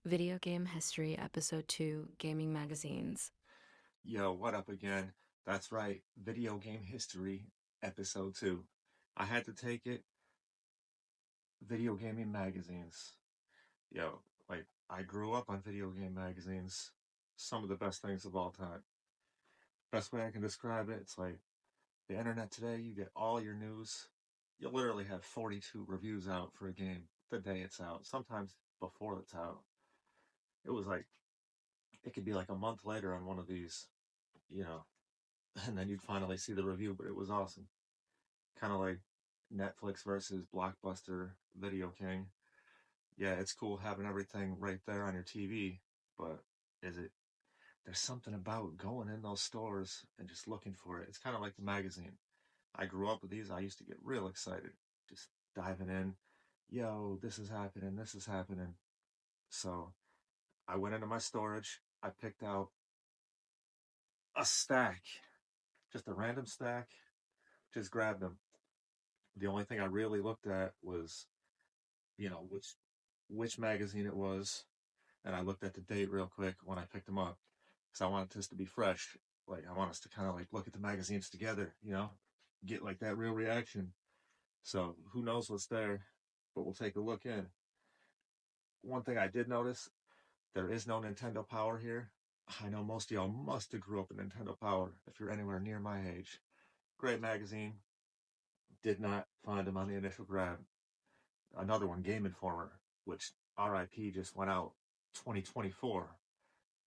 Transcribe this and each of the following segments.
Video Game History Episode 2 Gaming Magazines. Yo, what up again? That's right, Video Game History, Episode 2. I had to take it, video gaming magazines. Yo, like, I grew up on video game magazines. Some of the best things of all time. Best way I can describe it, it's like the internet today, you get all your news. You literally have 42 reviews out for a game the day it's out, sometimes before it's out. It was like, it could be like a month later on one of these, you know, and then you'd finally see the review, but it was awesome. Kind of like Netflix versus Blockbuster Video King. Yeah, it's cool having everything right there on your TV, but is it? There's something about going in those stores and just looking for it. It's kind of like the magazine. I grew up with these. I used to get real excited, just diving in. Yo, this is happening. This is happening. So I went into my storage. I picked out a stack, just a random stack. Just grabbed them. The only thing I really looked at was, which magazine it was, and I looked at the date real quick when I picked them up because I wanted this to be fresh. Like I want us to kind of like look at the magazines together, get like that real reaction. So who knows what's there, but we'll take a look in. One thing I did notice, there is no Nintendo Power here. I know most of y'all must have grew up in Nintendo Power if you're anywhere near my age. Great magazine. Did not find them on the initial grab. Another one, Game Informer, which RIP just went out 2024.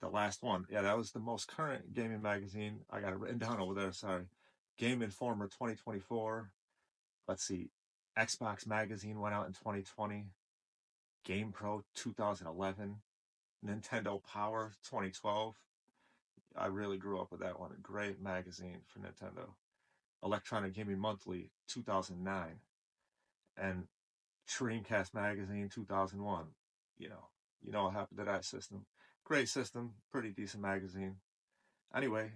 The last one. Yeah, that was the most current gaming magazine. I got it written down over there, sorry. Game Informer 2024. Let's see. Xbox Magazine went out in 2020. Gamepro 2011. Nintendo Power 2012. I really grew up with that one. A great magazine for Nintendo. Electronic Gaming Monthly 2009. And Dreamcast Magazine 2001. You know, you know what happened to that system. Great system, pretty decent magazine. Anyway,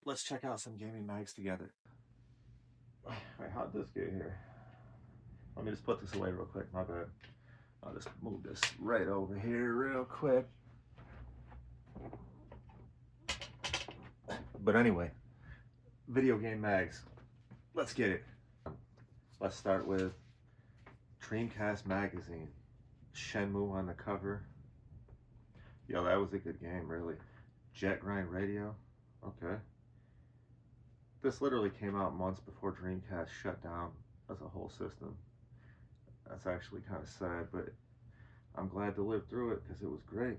let's check out some gaming mags together. Wait, how'd this get here? Let me just put this away real quick, my bad. I'll just move this right over here real quick. But anyway, video game mags. Let's get it. Let's start with Dreamcast Magazine. Shenmue on the cover. Yo, that was a good game, really. Jet Grind Radio. Okay. This literally came out months before Dreamcast shut down as a whole system. That's actually kind of sad, but I'm glad to live through it because it was great.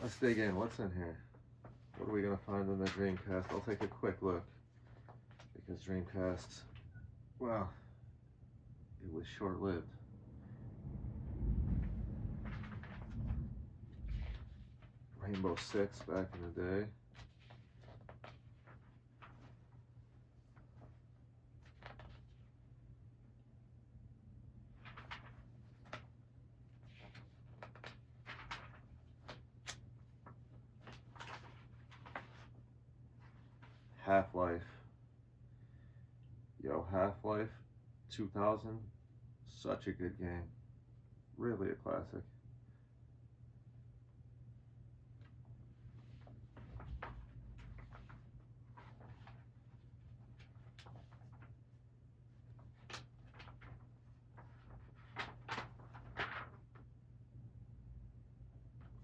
Let's dig in. What's in here? What are we going to find in the Dreamcast? I'll take a quick look because Dreamcast, well, it was short-lived. Rainbow Six back in the day. Half-Life. Yo, Half-Life 2000, such a good game. Really a classic.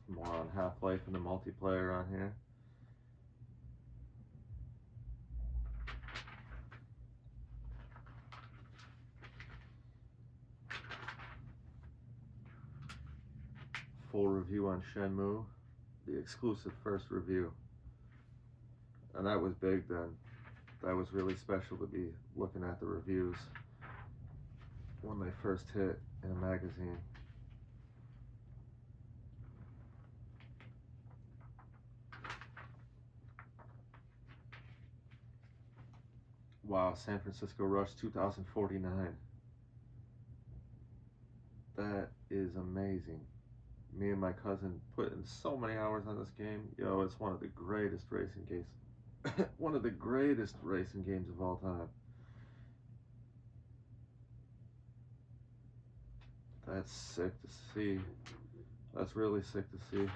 More on Half-Life and the multiplayer on here. Full review on Shenmue, the exclusive first review. And that was big then. That was really special to be looking at the reviews when they first hit in a magazine. Wow, San Francisco Rush 2049. That is amazing. Me and my cousin put in so many hours on this game. Yo, it's one of the greatest racing games. One of the greatest racing games of all time. That's sick to see. That's really sick to see.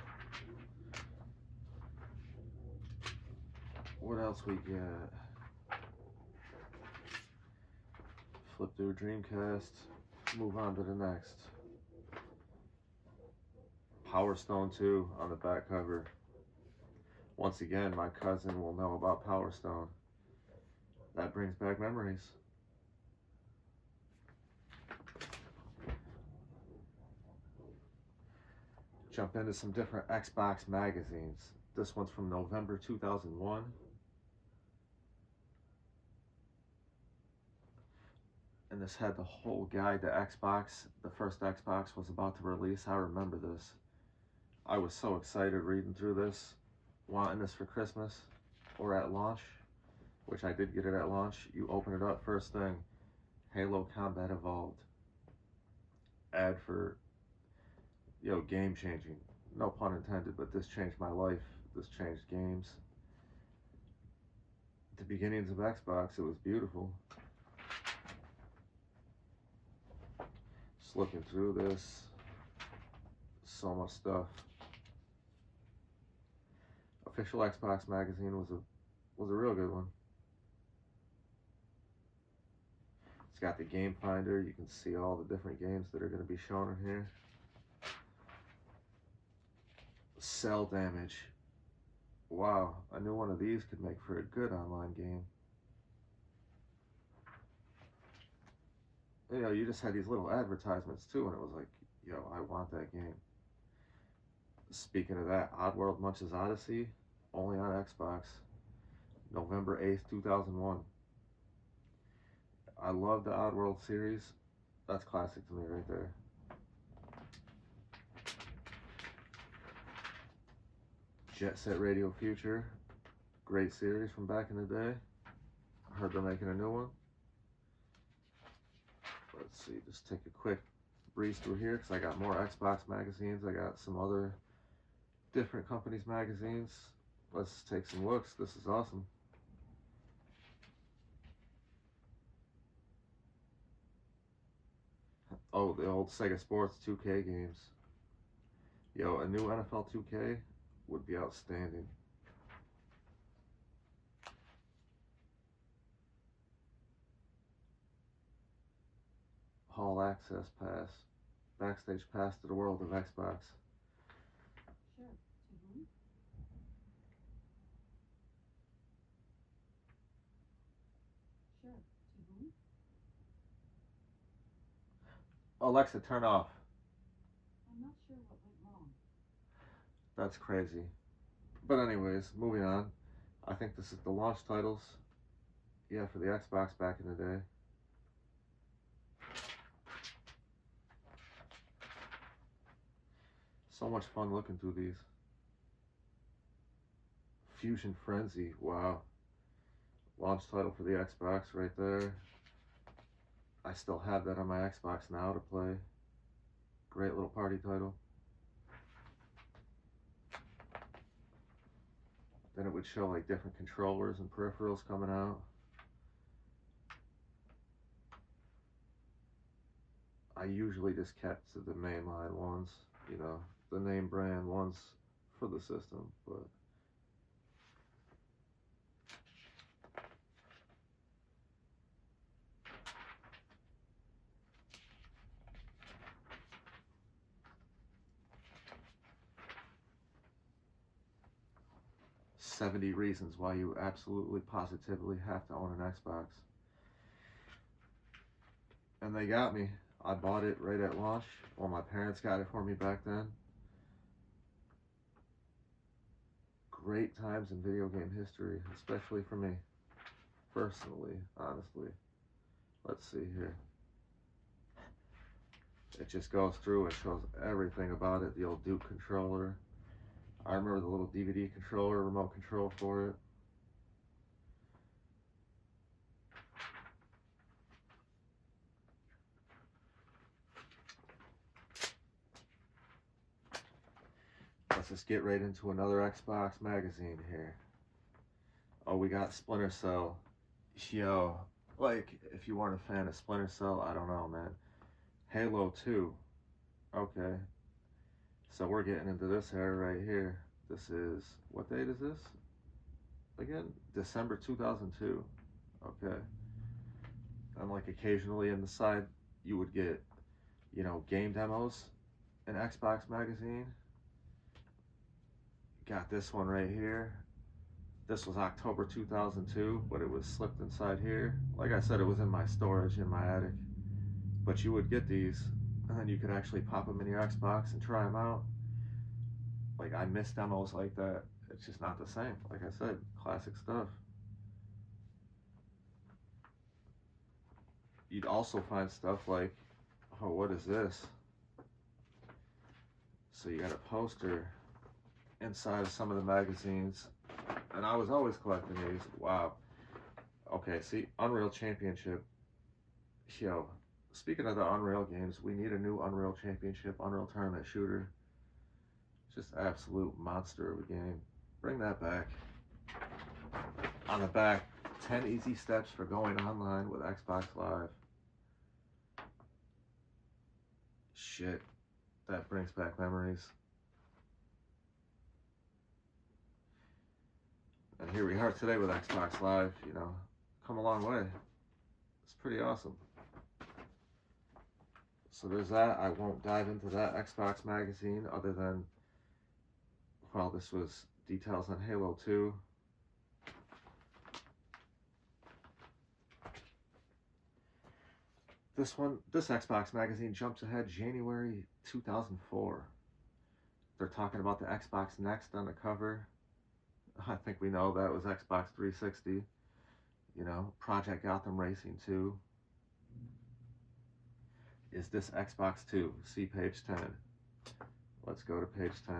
What else we got? Flip through Dreamcast. Move on to the next. Power Stone 2 on the back cover. Once again, my cousin will know about Power Stone. That brings back memories. Jump into some different Xbox magazines. This one's from November 2001. And this had the whole guide to Xbox. The first Xbox was about to release. I remember this. I was so excited reading through this, wanting this for Christmas or at launch, which I did get it at launch. You open it up, first thing, Halo Combat Evolved. Ad for, game changing. No pun intended, but this changed my life. This changed games. The beginnings of Xbox, it was beautiful. Just looking through this, so much stuff. Official Xbox magazine was a real good one. It's got the game finder. You can see all the different games that are going to be shown in here. Cell damage. Wow, I knew one of these could make for a good online game. You just had these little advertisements too, and it was like, I want that game. Speaking of that, Oddworld Munch's Odyssey, only on Xbox, November 8th, 2001. I love the Oddworld series. That's classic to me right there. Jet Set Radio Future, great series from back in the day. I heard they're making a new one. Let's see, just take a quick breeze through here because I got more Xbox magazines. I got some other different companies' magazines. Let's take some looks. This is awesome. Oh, the old Sega Sports 2K games. A new NFL 2K would be outstanding. Hall Access Pass. Backstage Pass to the world of Xbox. Sure. Mm-hmm. Sure. Mm-hmm. Alexa, turn off. I'm not sure what went wrong. That's crazy. But anyways, moving on. I think this is the launch titles. Yeah, for the Xbox back in the day. So much fun looking through these. Fusion Frenzy, wow. Launch title for the Xbox right there. I still have that on my Xbox now to play. Great little party title. Then it would show like different controllers and peripherals coming out. I usually just kept to the mainline ones, the name brand ones for the system, but "70 reasons why you absolutely positively have to own an Xbox." And they got me. I bought it right at launch. Well, my parents got it for me back then. Great times in video game history, especially for me. Personally, honestly. Let's see here. It just goes through and shows everything about it. The old Duke controller. I remember the little DVD controller, remote control for it. Let's just get right into another Xbox magazine here. Oh, we got Splinter Cell. If you weren't a fan of Splinter Cell, I don't know, man. Halo 2. Okay. So we're getting into this era right here. This is, what date is this? Again, December 2002. Okay. And like occasionally in the side, you would get, game demos in Xbox Magazine. Got this one right here. This was October 2002, but it was slipped inside here. Like I said, it was in my storage in my attic. But you would get these, and then you could actually pop them in your Xbox and try them out. Like, I miss demos like that. It's just not the same. Like I said, classic stuff. You'd also find stuff like, oh, what is this? So you got a poster inside of some of the magazines, and I was always collecting these. Wow. Okay, see, Unreal Championship. Yo, speaking of the Unreal games, we need a new Unreal Championship, Unreal Tournament shooter. Just absolute monster of a game. Bring that back. On the back, 10 easy steps for going online with Xbox Live. Shit, that brings back memories. And here we are today with Xbox Live, come a long way. It's pretty awesome. So there's that. I won't dive into that Xbox magazine other than, well, this was details on Halo 2. This Xbox magazine jumps ahead January 2004. They're talking about the Xbox Next on the cover. I think we know that was Xbox 360. Project Gotham Racing 2. Is this Xbox 2? See page 10. Let's go to page 10.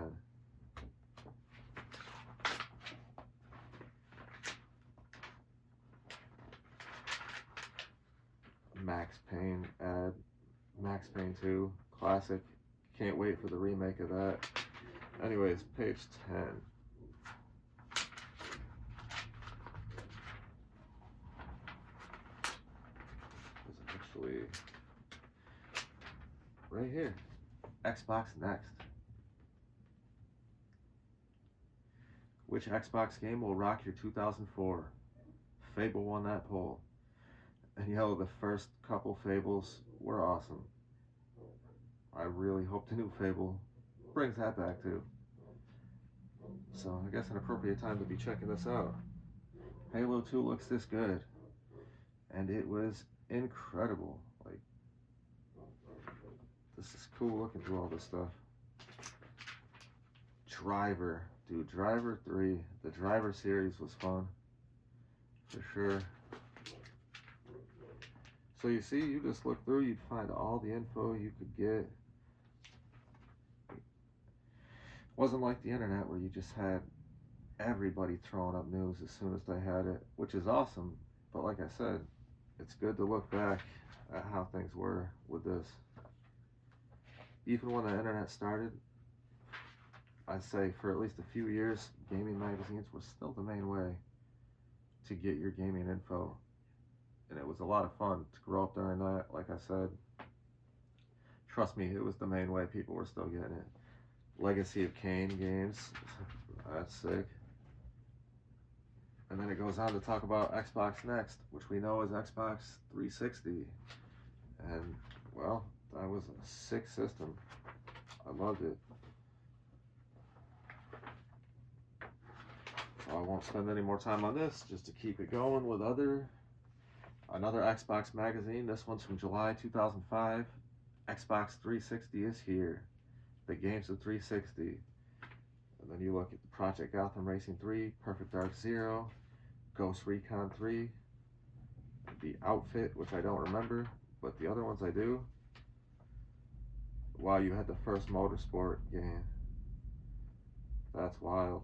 Max Payne ad. Max Payne 2. Classic. Can't wait for the remake of that. Anyways, page 10. It's actually right here. Xbox Next. Which Xbox game will rock your 2004? Fable won that poll. And the first couple Fables were awesome. I really hope the new Fable brings that back too. So I guess an appropriate time to be checking this out. Halo 2 looks this good. And it was incredible. Like, this is cool looking through all this stuff. Driver. Dude, Driver 3. The Driver series was fun. For sure. So you see, you just look through, you'd find all the info you could get. It wasn't like the internet where you just had everybody throwing up news as soon as they had it, which is awesome. But like I said, it's good to look back at how things were with this. Even when the internet started, I'd say for at least a few years, gaming magazines were still the main way to get your gaming info. And it was a lot of fun to grow up during that, like I said. Trust me, it was the main way people were still getting it. Legacy of Kain games, that's sick. And then it goes on to talk about Xbox Next, which we know is Xbox 360. And, well, that was a sick system. I loved it. So I won't spend any more time on this, just to keep it going with another Xbox magazine. This one's from July 2005. Xbox 360 is here. The games of 360. And then you look at the Project Gotham Racing 3, Perfect Dark Zero, Ghost Recon 3, the Outfit, which I don't remember, but the other ones I do. Wow, you had the first motorsport game. That's wild.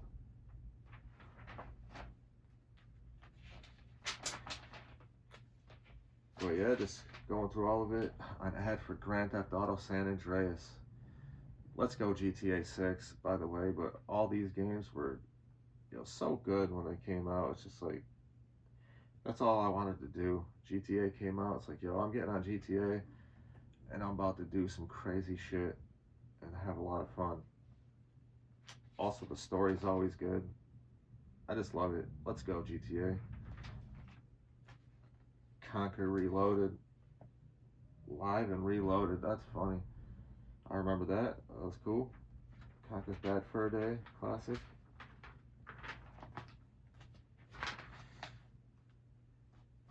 But yeah, just going through all of it. An ad for Grand Theft Auto San Andreas. Let's go GTA 6, by the way, but all these games were, so good when they came out. It's just like, that's all I wanted to do. GTA came out, it's like, I'm getting on GTA, and I'm about to do some crazy shit, and have a lot of fun. Also, the story's always good. I just love it. Let's go, GTA. Conquer Reloaded. Live and Reloaded. That's funny. I remember that. That was cool. Conker's Bad Fur Day. Classic.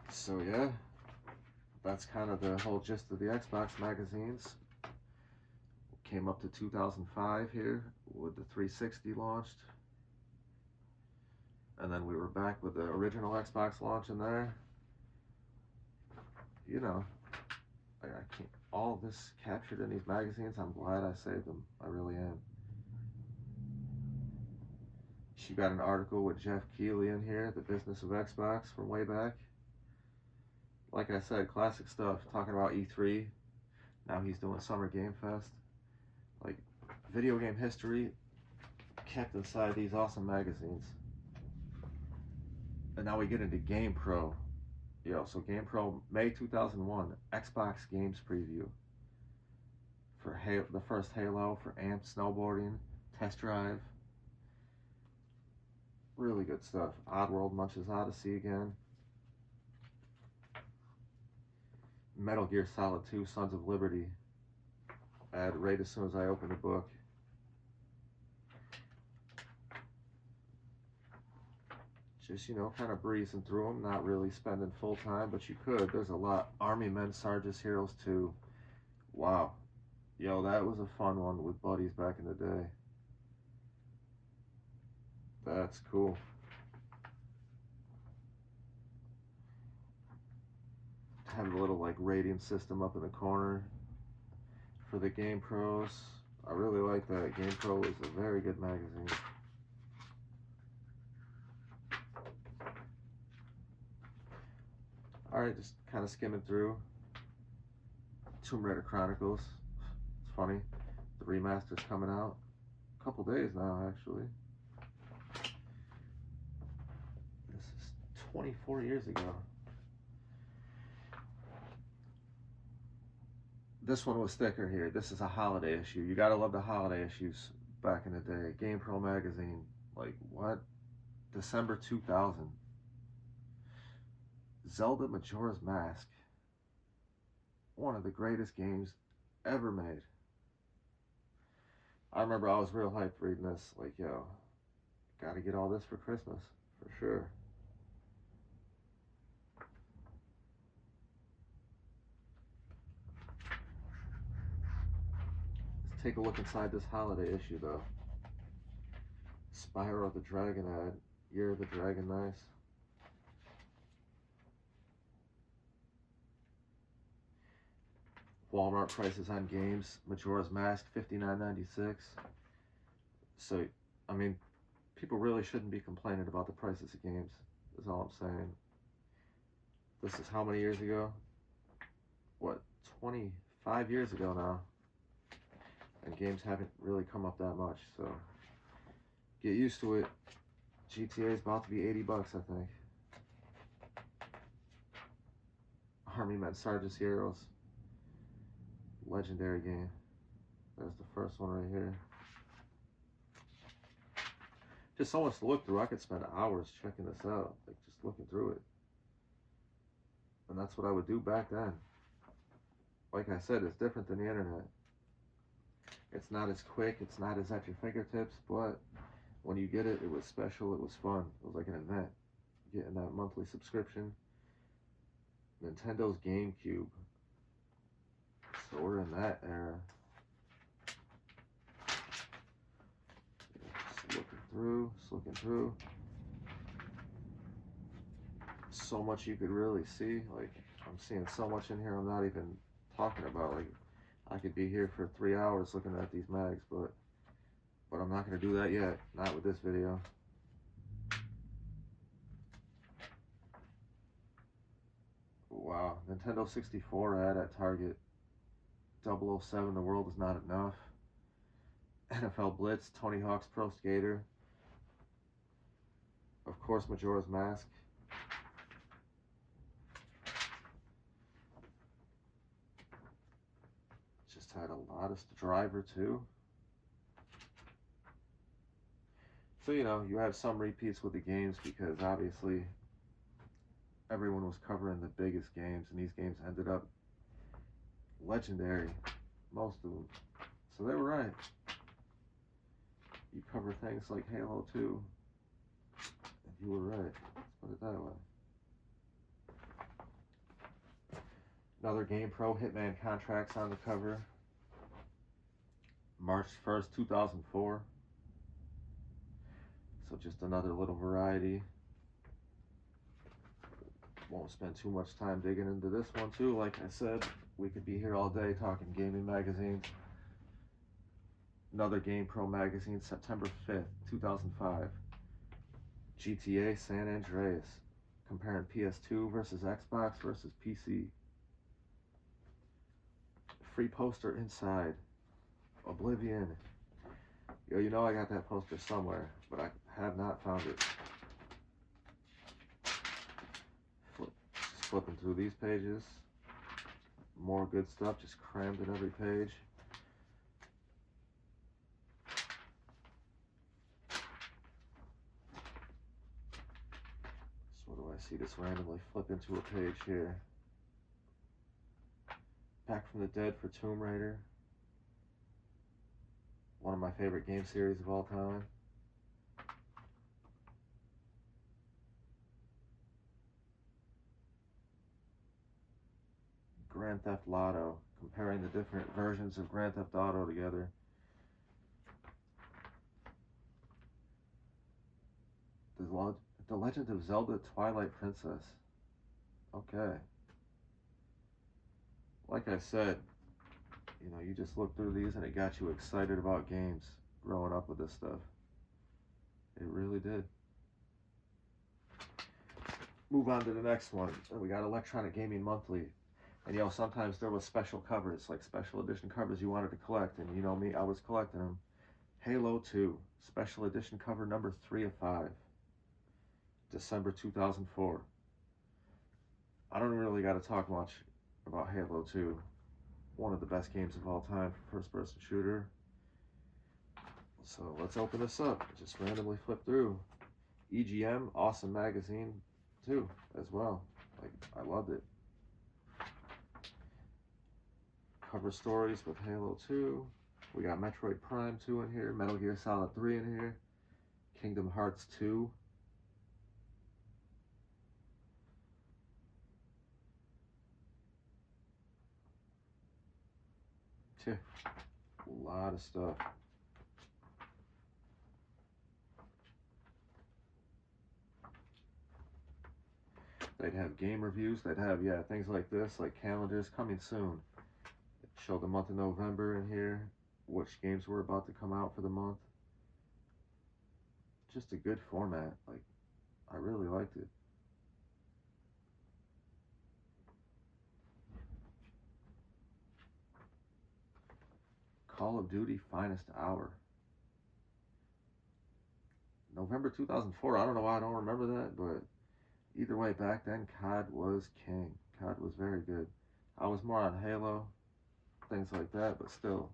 So, yeah. That's kind of the whole gist of the Xbox magazines. Came up to 2005 here with the 360 launched. And then we were back with the original Xbox launch in there. You know, I can't, all this captured in these magazines, I'm glad I saved them. I really am. She got an article with Jeff Keighley in here, The Business of Xbox from way back. Like I said, classic stuff, talking about E3. Now he's doing Summer Game Fest. Like, video game history kept inside these awesome magazines. And now we get into Gamepro. So Gamepro, May 2001, Xbox Games Preview. For the first Halo, for Amp Snowboarding, Test Drive. Really good stuff. Oddworld Munch's Odyssey again. Metal Gear Solid 2, Sons of Liberty. Ad right as soon as I open the book. Just, kind of breezing through them, not really spending full time, but you could. There's a lot. Army Men, Sarge's Heroes 2. Wow. That was a fun one with buddies back in the day. That's cool. Have a little rating system up in the corner for the Game Pros. I really like that. Game Pro is a very good magazine. Alright, just kind of skimming through. Tomb Raider Chronicles. It's funny. The remaster's coming out. A couple days now, actually. This is 24 years ago. This one was thicker here. This is a holiday issue. You gotta love the holiday issues back in the day. GamePro magazine. What? December 2000. Zelda Majora's Mask. One of the greatest games ever made. I remember I was real hyped reading this. Gotta get all this for Christmas. For sure. Let's take a look inside this holiday issue, though. Spyro the Dragon ad. Year of the Dragon, nice. Walmart prices on games. Majora's Mask, $59.96. So, people really shouldn't be complaining about the prices of games, is all I'm saying. This is how many years ago? What, 25 years ago now. And games haven't really come up that much, so get used to it. GTA is about to be $80, I think. Army Men, Sarge's Heroes. Legendary game. There's the first one right here. Just so much to look through. I could spend hours checking this out, just looking through it. And that's what I would do back then. Like I said, it's different than the internet. It's not as quick, it's not as at your fingertips, but when you get it, it was special, it was fun. It was like an event. Getting that monthly subscription. Nintendo's GameCube. So we're in that era. Just looking through. So much you could really see. I'm seeing so much in here I'm not even talking about. I could be here for 3 hours looking at these mags, but I'm not going to do that yet. Not with this video. Wow. Nintendo 64 ad at Target. 007, The World Is Not Enough. NFL Blitz, Tony Hawk's Pro Skater. Of course, Majora's Mask. Just had a lot of Driver too. So, you know, you have some repeats with the games because obviously everyone was covering the biggest games, and these games ended up legendary, most of them. So they were right. You cover things like Halo 2, and you were right. Let's put it that way. Another Gamepro Hitman Contracts on the cover. March 1st, 2004. So just another little variety. Won't spend too much time digging into this one too. Like I said, we could be here all day talking gaming magazines. Another Gamepro magazine, September 5th, 2005. GTA San Andreas, comparing PS2 versus Xbox versus PC. Free poster inside. Oblivion. Yo, you know I got that poster somewhere, but I have not found it. Just flipping through these pages. More good stuff just crammed in every page. So what do I see? Just randomly flip into a page here. Back from the Dead for Tomb Raider. One of my favorite game series of all time. Grand Theft Auto, comparing the different versions of Grand Theft Auto together. The Legend of Zelda Twilight Princess. Okay. Like I said, you know, you just look through these and it got you excited about games growing up with this stuff. It really did. Move on to the next one. We got Electronic Gaming Monthly. And you know, sometimes there was special covers, like special edition covers you wanted to collect. And you know me, I was collecting them. Halo 2, special edition cover number 3 of 5. December 2004. I don't really got to talk much about Halo 2. One of the best games of all time for first-person shooter. So let's open this up. Just randomly flip through. EGM, awesome magazine too, as well. Like, I loved it. Cover stories with Halo 2. We got Metroid Prime 2 in here, Metal Gear Solid 3 in here, Kingdom Hearts 2. A lot of stuff. They'd have game reviews. They'd have, yeah, things like this, like calendars coming soon. It showed the month of November in here, which games were about to come out for the month. Just a good format. Like, I really liked it. Call of Duty Finest Hour. November 2004. I don't know why I don't remember that, but either way, back then, COD was king. COD was very good. I was more on Halo, things like that, but still,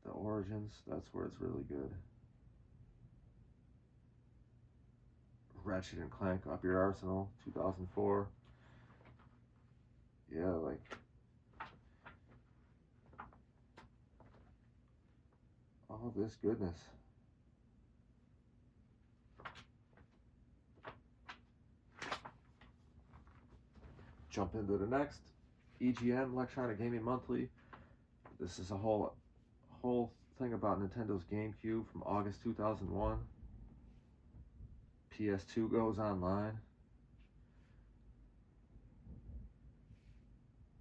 the Origins, that's where it's really good. Ratchet and Clank, Up Your Arsenal, 2004. Yeah, like, all this goodness. Jump into the next. EGM, Electronic Gaming Monthly. This is a whole thing about Nintendo's GameCube from August 2001. PS2 goes online.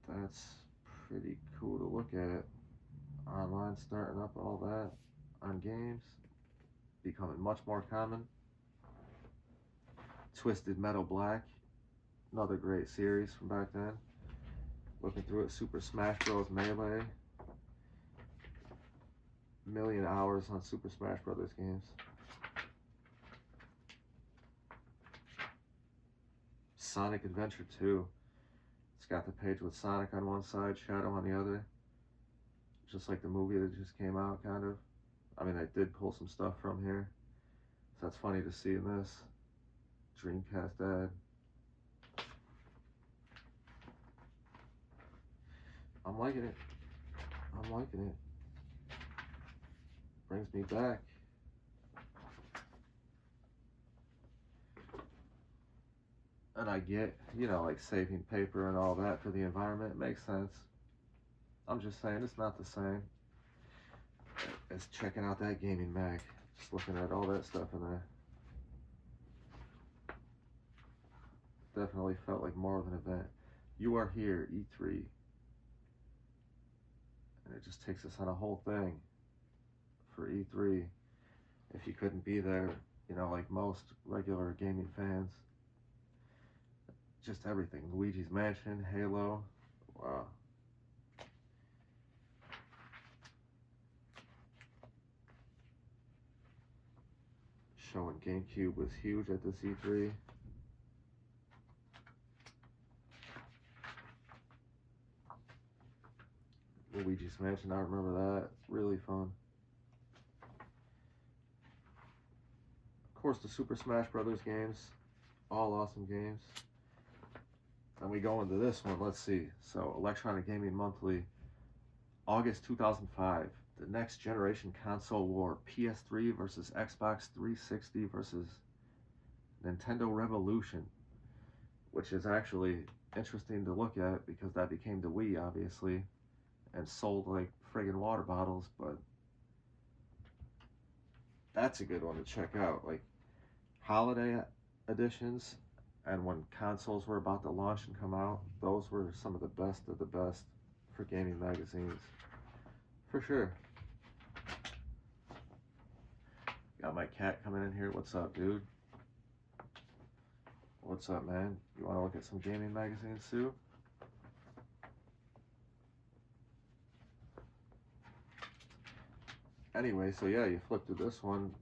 That's pretty cool to look at. Online starting up all that on games. Becoming much more common. Twisted Metal Black. Another great series from back then. Looking through it, Super Smash Bros. Melee. Million hours on Super Smash Brothers games. Sonic Adventure 2. It's got the page with Sonic on one side, Shadow on the other. Just like the movie that just came out, kind of. I mean, I did pull some stuff from here. So that's funny to see in this Dreamcast ad. I'm liking it. I'm liking it. Brings me back. And I get, like saving paper and all that for the environment. It makes sense. I'm just saying it's not the same as checking out that gaming mag. Just looking at all that stuff in there. Definitely felt like more of an event. You are here, E3. And it just takes us on a whole thing for E3. If you couldn't be there, like most regular gaming fans. Just everything. Luigi's Mansion, Halo. Wow. Showing GameCube was huge at this E3. Luigi's Mansion, I remember that. It's really fun. Of course, the Super Smash Brothers games. All awesome games. And we go into this one. Let's see. So, Electronic Gaming Monthly, August 2005. The next generation console war. PS3 versus Xbox 360 versus Nintendo Revolution. Which is actually interesting to look at because that became the Wii, obviously. And sold like friggin' water bottles, but that's a good one to check out. Like holiday editions and when consoles were about to launch and come out, those were some of the best for gaming magazines. For sure. Got my cat coming in here. What's up, dude? What's up, man? You want to look at some gaming magazines too? Anyway, so yeah, you flip through this one.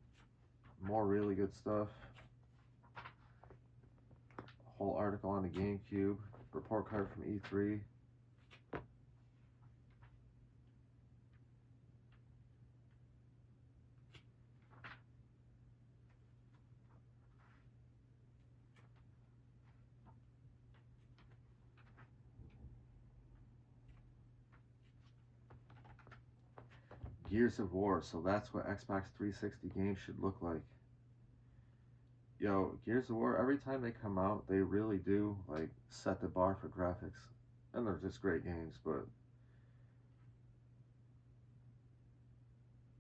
More really good stuff. Whole article on the GameCube. Report card from E3. Gears of War, so that's what Xbox 360 games should look like. Yo, Gears of War, every time they come out, they really do like set the bar for graphics. And they're just great games, but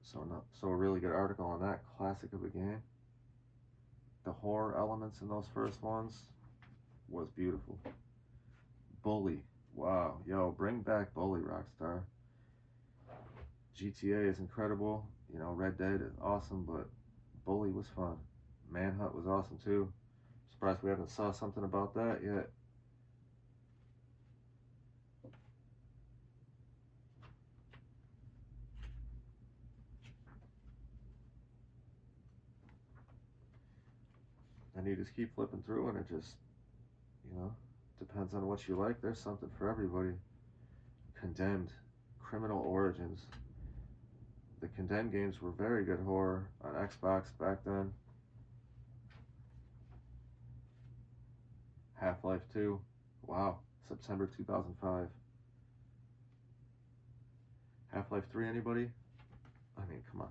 so a really good article on that classic of a game. The horror elements in those first ones was beautiful. Bully, wow, yo, bring back Bully, Rockstar. GTA is incredible, Red Dead is awesome, but Bully was fun. Manhunt was awesome too. Surprised we haven't saw something about that yet. And you just keep flipping through and it just, depends on what you like. There's something for everybody. Condemned, Criminal Origins. The Condemned games were very good horror on Xbox back then. Half-Life 2. Wow, September 2005. Half-Life 3, anybody? I mean, come on.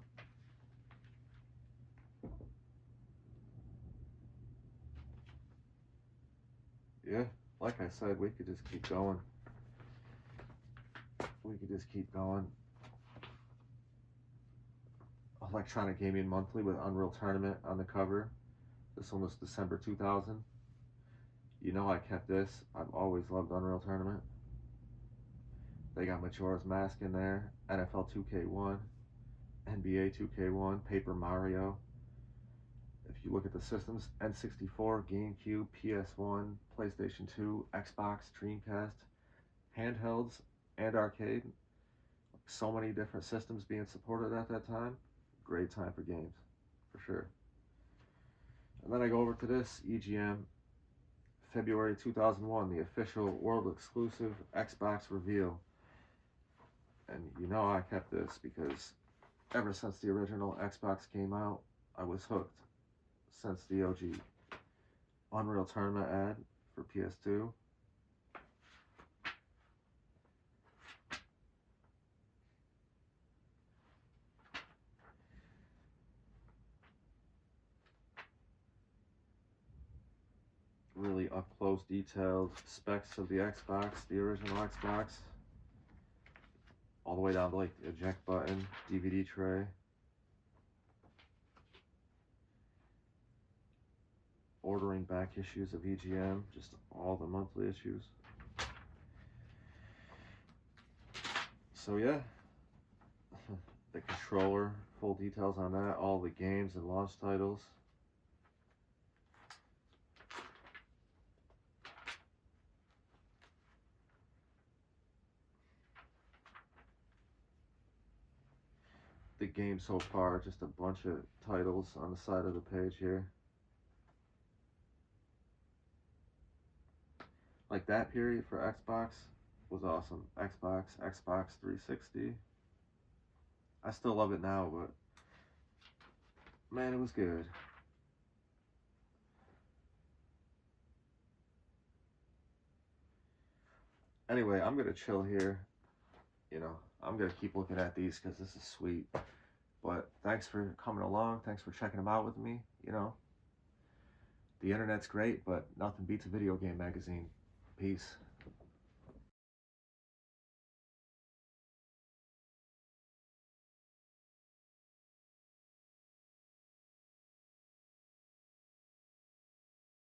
Yeah, like I said, we could just keep going. Electronic Gaming Monthly with Unreal Tournament on the cover. This one was December 2000. I kept this. I've always loved Unreal Tournament. They got Majora's Mask in there, NFL 2K1, NBA 2K1, Paper Mario. If you look at the systems, N64, GameCube, PS1, PlayStation 2, Xbox, Dreamcast, handhelds, and arcade. So many different systems being supported at that time. Great time for games, for sure. And then I go over to this, EGM, February 2001, the official world exclusive Xbox reveal. And I kept this because ever since the original Xbox came out, I was hooked. since the OG Unreal Tournament ad for PS2. Really up close, detailed specs of the Xbox, the original Xbox, all the way down to like the eject button, DVD tray, ordering back issues of EGM, just all the monthly issues. So yeah, the controller, full details on that, all the games and launch titles. The game so far, just a bunch of titles on the side of the page here. Like that period for Xbox was awesome. Xbox 360. I still love it now, but man, it was good. Anyway, I'm gonna chill here. You know, I'm gonna keep looking at these because this is sweet. But thanks for coming along. Thanks for checking them out with me. You know, the internet's great, but nothing beats a video game magazine. Peace.